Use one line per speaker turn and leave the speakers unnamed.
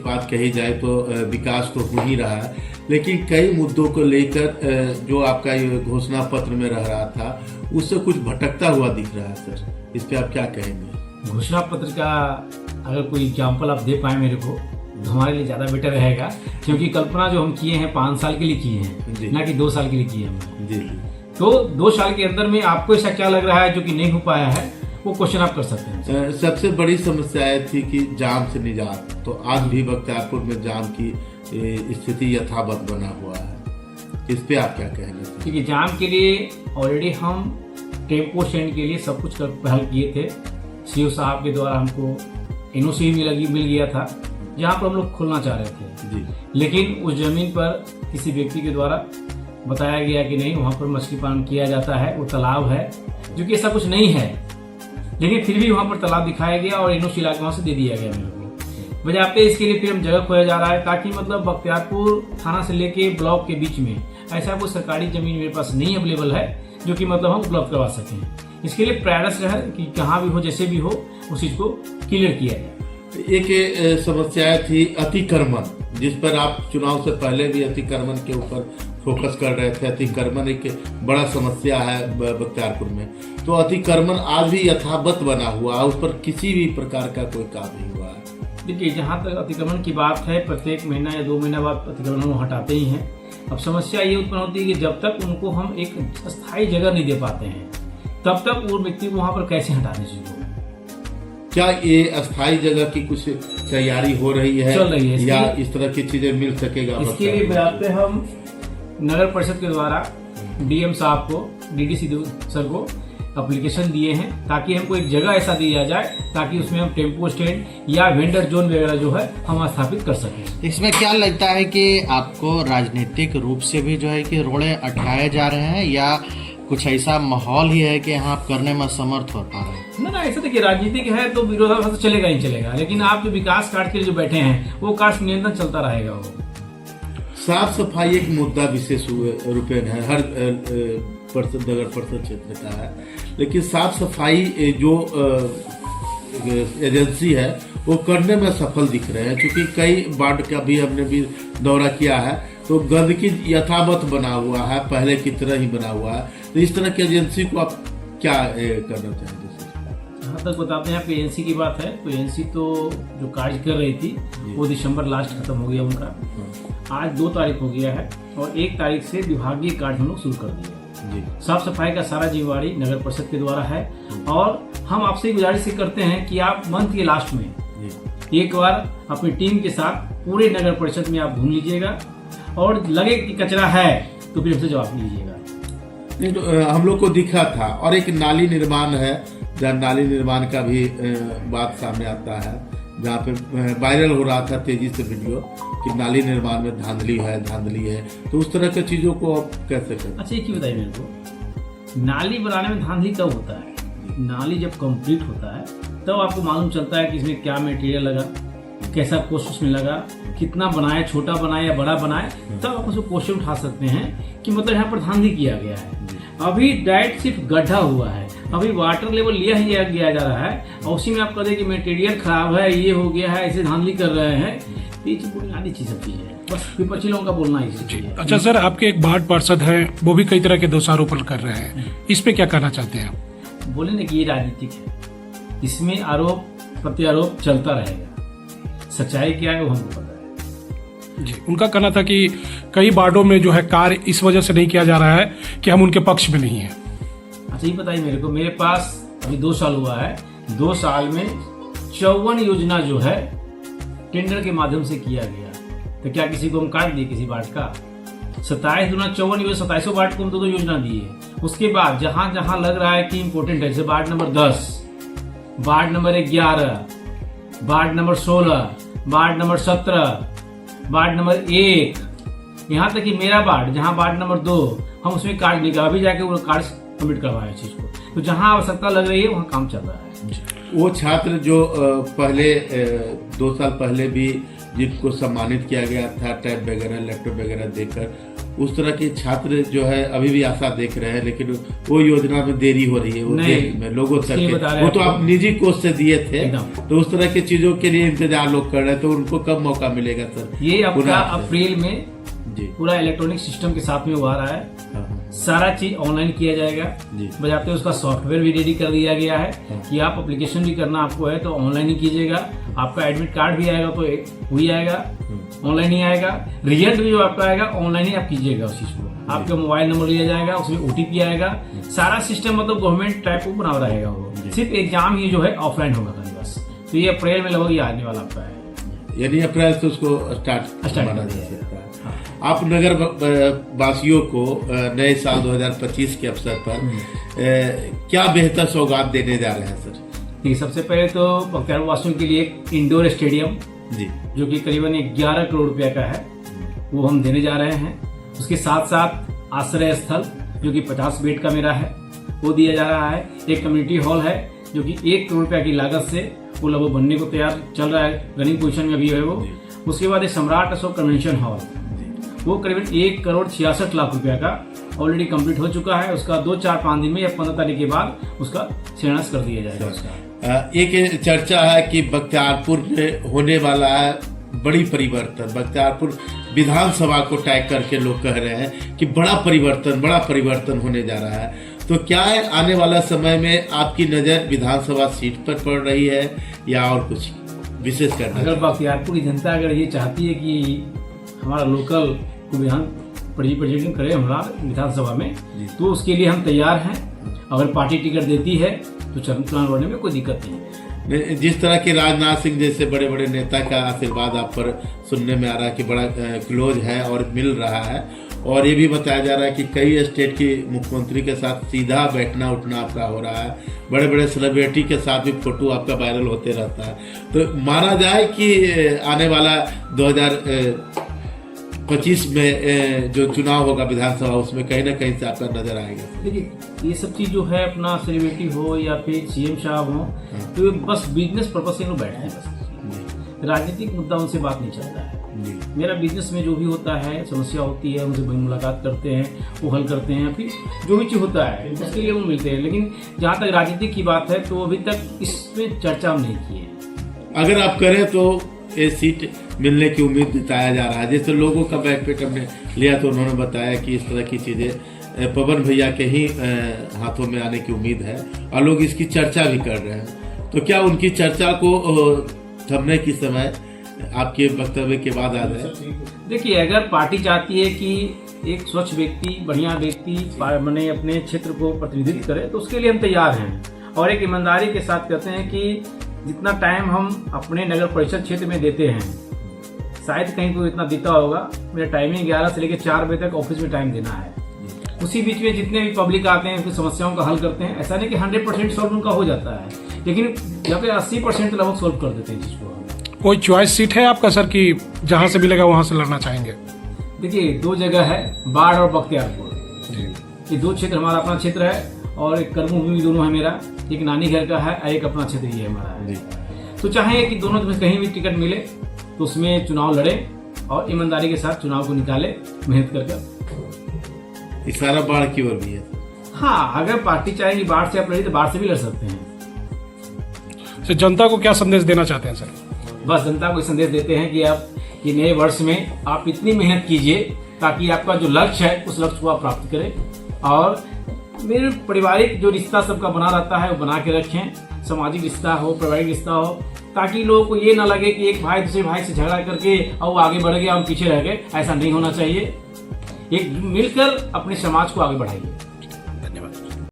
की बात कही जाए तो विकास तो हो ही रहा है, लेकिन कई मुद्दों को लेकर जो आपका ये घोषणा पत्र में रह रहा था उससे कुछ भटकता हुआ दिख रहा है सर, इस पे आप क्या कहेंगे?
घोषणा पत्र का अगर कोई एग्जाम्पल आप दे पाए मेरे को तो हमारे लिए ज़्यादा बेटर रहेगा, क्योंकि कल्पना जो हम किए हैं 5 साल के लिए किए हैं, ना कि 2 साल के लिए किए हैं।
जी।
तो 2 साल के अंदर में आपको ऐसा क्या लग रहा है जो कि नहीं हो पाया है, वो क्वेश्चन आप कर सकते हैं।
सबसे बड़ी समस्या थी कि जाम से निजात, तो आज भी बख्तियारपुर में जाम की स्थिति यथावत बना हुआ है, इस पे आप क्या कहेंगे?
क्योंकि जाम के लिए ऑलरेडी हम टेम्पो स्टैंड के लिए सब कुछ पहल किए थे। सीओ साहब के द्वारा हमको एनओसी मिल गया था जहाँ पर हम लोग खोलना चाह रहे थे
जी।
लेकिन उस जमीन पर किसी व्यक्ति के द्वारा बताया गया कि नहीं, वहाँ पर मछली पालन किया जाता है, वो तालाब है, जो कि ऐसा कुछ नहीं है। लेकिन फिर भी वहाँ पर तालाब दिखाया गया और एनओसी लाके वहाँ से दे दिया गया मेरे को। बजाते इसके लिए फिर हम जगह खोया जा रहा है, ताकि मतलब बख्तियारपुर थाना से लेके ब्लॉक के बीच में ऐसा कोई सरकारी जमीन मेरे पास नहीं अवेलेबल है जो कि मतलब हम उपलब्ध करवा सकें। इसके लिए प्रयास है कि कहाँ भी हो, जैसे भी हो, उस चीज को क्लियर किया जाए।
एक समस्या थी अतिक्रमण, जिस पर आप चुनाव से पहले भी अतिक्रमण के ऊपर फोकस कर रहे थे। अतिक्रमण एक बड़ा समस्या है बख्तियारपुर में, तो अतिक्रमण आज भी यथावत बना हुआ है, उस पर किसी भी प्रकार का कोई काम नहीं हुआ है।
देखिए, जहाँ तक अतिक्रमण की बात है, प्रत्येक महीना या 2 महीना बाद अतिक्रमण वो हटाते ही हैं। अब समस्या ये उत्पन्न होती है कि जब तक उनको हम एक स्थायी जगह नहीं दे पाते हैं, तब तक वो व्यक्ति को वहाँ पर कैसे हटाने चाहिए।
क्या ये अस्थायी जगह की कुछ तैयारी हो रही है,
चल रही है,
या इस तरह की चीजें मिल सकेगा?
इसके लिए बताते हम नगर परिषद के द्वारा डीएम साहब को, डीडीसी सर को एप्लीकेशन दिए हैं, ताकि हमको एक जगह ऐसा दिया जाए ताकि उसमें हम टेम्पो स्टैंड या वेंडर जोन वगैरह जो है हम स्थापित कर सकें।
इसमें क्या लगता है कि आपको राजनीतिक रूप से भी जो है कि रोड़े अटकाए जा रहे हैं, या कुछ ऐसा माहौल ही है कि आप करने में समर्थ हो पा रहे हैं?
ना, ऐसा देखिए, राजनीतिक है तो विरोधाभास तो चलेगा ही चलेगा, लेकिन आप जो विकास कार्य के लिए जो बैठे हैं वो कार्य नियंत्रण चलता रहेगा। वो
साफ सफाई एक मुद्दा विशेष रूपेण है, हर नगर परिषद क्षेत्र का है, लेकिन साफ सफाई जो एजेंसी है वो करने में सफल दिख रहे हैं, क्योंकि कई वार्ड का भी हमने भी दौरा किया है, तो गंदगी यथावत बना हुआ है, पहले की तरह ही बना हुआ है। तो इस तरह की एजेंसी को आप क्या करना चाहेंगे?
जहाँ तक बताते हैं एएनसी की बात है, तो एएनसी तो जो कार्य कर रही थी वो दिसंबर लास्ट खत्म हो गया उनका। आज 2 तारीख हो गया है और 1 तारीख से विभागीय कार्य हम लोग शुरू कर दिए। साफ सफाई का सारा जिम्मेवारी नगर परिषद के द्वारा है, और हम आपसे गुजारिश करते हैं कि आप मंथ के लास्ट में एक बार अपनी टीम के साथ पूरे नगर परिषद में आप घूम लीजिएगा, और लगे कि कचरा है तो फिर हमसे जवाब लीजिएगा।
नहीं, तो हम लोग को दिखा था, और एक नाली निर्माण है, जहाँ नाली निर्माण का भी बात सामने आता है, जहाँ पे वायरल हो रहा था तेजी से वीडियो कि नाली निर्माण में धांधली है, तो उस तरह की चीजों को आप कैसे करें?
अच्छा, एक ही बताइए मेरे को, नाली बनाने में धांधली कब होता है? नाली जब कंप्लीट होता है तब आपको मालूम चलता है कि इसमें क्या मटेरियल लगा, कैसा कॉस्ट उसमें लगा, कितना बनाए, छोटा बनाए या बड़ा बनाए, तब आप उसको क्वेश्चन उठा सकते हैं कि मतलब यहाँ पर धांधली किया गया है। अभी डायरेक्ट सिर्फ गड्ढा हुआ है, अभी वाटर लेवल लिया जा रहा है, और उसी में आप कह दें कि मटेरियल खराब है, ये हो गया है, ऐसे धांधली कर रहे हैं, ये बुनियादी चीज सब चीज है, बस विपक्षी लोगों का बोलना ही।
अच्छा सर, आपके एक वार्ड पार्षद है, वो भी कई तरह के दोषारोपण कर रहे हैं, इस पे क्या कहना चाहते हैं आप?
बोले ना कि ये राजनीतिक है, इसमें आरोप प्रत्यारोप चलता रहेगा, सच्चाई क्या है वो हमको पता है।
जी, उनका कहना था कि कई वार्डों में जो है कार्य इस वजह से नहीं किया जा रहा है कि हम उनके पक्ष में नहीं है।
अच्छा, ये बताइए मेरे को, मेरे पास अभी 2 साल हुआ है, 2 साल में 54 योजना जो है टेंडर के माध्यम से किया गया, तो क्या किसी को हम काट दिए किसी वार्ड का? 27 गुना 54 योजना, 27 वार्ड को हम 2 योजना दिए। उसके बाद जहां जहां लग रहा है कि इम्पोर्टेंट है, जैसे ward number 10, ward number 11, ward number 16, ward number 17, ward number 1, यहाँ तक कि मेरा वार्ड जहाँ वार्ड नंबर 2, हम उसमें कार्य नहीं कर, अभी जाके वो कार्य कमिट करवाया चीज को, तो जहाँ आवश्यकता लग रही है वहाँ काम चल रहा है।
वो छात्र जो पहले 2 साल पहले भी जिनको सम्मानित किया गया था टैब वगैरह लैपटॉप वगैरह देकर, उस तरह के छात्र जो है अभी भी आशा देख रहे हैं, लेकिन वो योजना में देरी हो रही है, वो देरी में लोगों तक वो तो आप निजी कोष से दिए थे, तो उस तरह की चीजों के लिए इंतजार लोग कर रहे हैं, तो उनको कब मौका मिलेगा सर?
ये आपका अप्रैल में जी पूरा इलेक्ट्रॉनिक सिस्टम के साथ में वो आ रहा है, सारा चीज ऑनलाइन किया जाएगा, बजाते उसका सॉफ्टवेयर भी रेडी कर दिया गया है कि आप एप्लीकेशन भी करना आपको है तो ऑनलाइन ही कीजिएगा, आपका एडमिट कार्ड भी आएगा तो वही आएगा, ऑनलाइन ही आएगा, रिजल्ट भी जो आपका आएगा ऑनलाइन ही आप कीजिएगा उस चीज को, आपका मोबाइल नंबर लिया जाएगा, उसमें OTP आएगा, सारा सिस्टम मतलब गवर्नमेंट टाइप को बना रहेगा, वो सिर्फ एग्जाम ही जो है ऑफलाइन होगा बस। तो ये अप्रैल में लगभग ये आने वाला आपका है,
यानी अप्रैल से उसको स्टार्ट माना जा सकता है। आप नगर वासियों को नए साल 2025 के अवसर पर क्या बेहतर सौगात देने जा रहे हैं सर?
देखिए, सबसे पहले तो बख्तियारपुर वासियों के लिए एक इंडोर स्टेडियम जी जो कि करीबन 11 करोड़ रुपया का है वो हम देने जा रहे हैं। उसके साथ साथ आश्रय स्थल जो कि 50 बेड का मेरा है वो दिया जा रहा है। एक कम्युनिटी हॉल है जो कि 1 करोड़ रुपया की लागत से वो लगभग बनने को तैयार चल रहा है, रनिंग पोजीशन में अभी है वो। उसके बाद एक सम्राट अशोक कन्वेंशन हॉल वो करीबन 1 करोड़ 66 लाख रुपया का ऑलरेडी कंप्लीट हो चुका है। उसका 2-4-5 दिन में या 15 तारीख के बाद उसका शिलान्यास कर दिया जाएगा उसका।
एक चर्चा है कि बख्तियारपुर में होने वाला है बड़ी परिवर्तन, बख्तियारपुर विधानसभा को टैग करके लोग कह रहे हैं कि बड़ा परिवर्तन होने जा रहा है। तो क्या है आने वाला समय में आपकी नजर विधानसभा सीट पर पड़ रही है या और कुछ विशेष करना?
अगर बख्तियारपुर की जनता अगर ये चाहती है कि हमारा लोकल को विधान रिप्रेजेंट करे हमारा विधानसभा में, तो उसके लिए हम तैयार हैं। अगर पार्टी टिकट देती है तो चुनाव लड़ने में कोई दिक्कत नहीं है।
जिस तरह के राजनाथ सिंह जैसे बड़े बड़े नेता का आशीर्वाद आप पर सुनने में आ रहा है कि बड़ा क्लोज है और मिल रहा है, और ये भी बताया जा रहा है कि कई स्टेट के मुख्यमंत्री के साथ सीधा बैठना उठना आपका हो रहा है, बड़े बड़े सेलिब्रिटी के साथ भी फोटो आपका वायरल होते रहता है, तो माना जाए कि आने वाला 2025 में जो चुनाव होगा विधानसभा उसमें कहीं ना कहीं से आपका नजर आएगा?
देखिए, ये सब चीज जो है अपना सेलिब्रिटी हो या फिर CM साहब हो तो बस बिजनेस पर्पज से लोग बैठते हैं, बस राजनीतिक मुद्दा उनसे बात नहीं चलता है। मेरा बिजनेस में जो भी होता है समस्या होती है उनसे मुलाकात करते हैं, वो हल करते हैं, फिर जो भी चीज होता है उसके लिए वो मिलते हैं। लेकिन जहाँ तक राजनीतिक की बात है तो अभी तक इसमें चर्चा हम नहीं की है।
अगर आप करें तो ये सीट मिलने की उम्मीद जताया जा रहा है। जैसे लोगों का बैकपेट हमने लिया तो उन्होंने बताया कि इस तरह की चीजें पवन भैया के ही हाथों में आने की उम्मीद है और लोग इसकी चर्चा भी कर रहे हैं। तो क्या उनकी चर्चा को थमने की समय आपके वक्तव्य के बाद आ जाए?
देखिए, अगर पार्टी चाहती है कि एक स्वच्छ व्यक्ति, बढ़िया व्यक्ति मैंने अपने क्षेत्र को प्रतिनिधित्व करे तो उसके लिए हम तैयार हैं और एक ईमानदारी के साथ कहते हैं कि जितना टाइम हम अपने नगर परिषद क्षेत्र में देते हैं, शायद कहीं को इतना देता होगा, मेरा टाइमिंग 11 से लेकर 4 बजे तक ऑफिस में टाइम देना है। उसी बीच में जितने भी पब्लिक आते हैं उनकी समस्याओं का हल करते हैं। ऐसा नहीं कि 100% सॉल्व उनका हो जाता है, लेकिन यहाँ पे 80% लगभग सॉल्व कर देते हैं जिसको।
कोई चॉइस सीट है आपका सर कि जहां से मिलेगा वहां से लड़ना चाहेंगे?
देखिए, 2 जगह है, बाढ़ और बख्तियारपुर। ये 2 क्षेत्र हमारा अपना क्षेत्र है और एक कर्मभूमि दोनों है मेरा, एक नानी घर का है और एक अपना क्षेत्र ये हमारा है। तो चाहे कि दोनों में कहीं भी टिकट मिले तो उसमें चुनाव लड़े और ईमानदारी के साथ चुनाव को निकाले, मेहनत करके।
इशारा बाढ़ की ओर भी है?
हाँ, अगर पार्टी चाहेगी बाढ़ से आप लड़ी तो बाढ़ से भी लड़ सकते हैं।
तो जनता को क्या संदेश देना चाहते हैं सर?
बस जनता को संदेश देते हैं कि आप ये नए वर्ष में आप इतनी मेहनत कीजिए ताकि आपका जो लक्ष्य है उस लक्ष्य को आप प्राप्त करें। और मेरे पारिवारिक जो रिश्ता सबका बना रहता है वो बना के रखें, सामाजिक रिश्ता हो, पारिवारिक रिश्ता हो, ताकि लोगों को ये ना लगे कि एक भाई दूसरे भाई से झगड़ा करके और वो आगे बढ़ गया, हम पीछे रह गए। ऐसा नहीं होना चाहिए। एक मिलकर अपने समाज को आगे बढ़ाइए।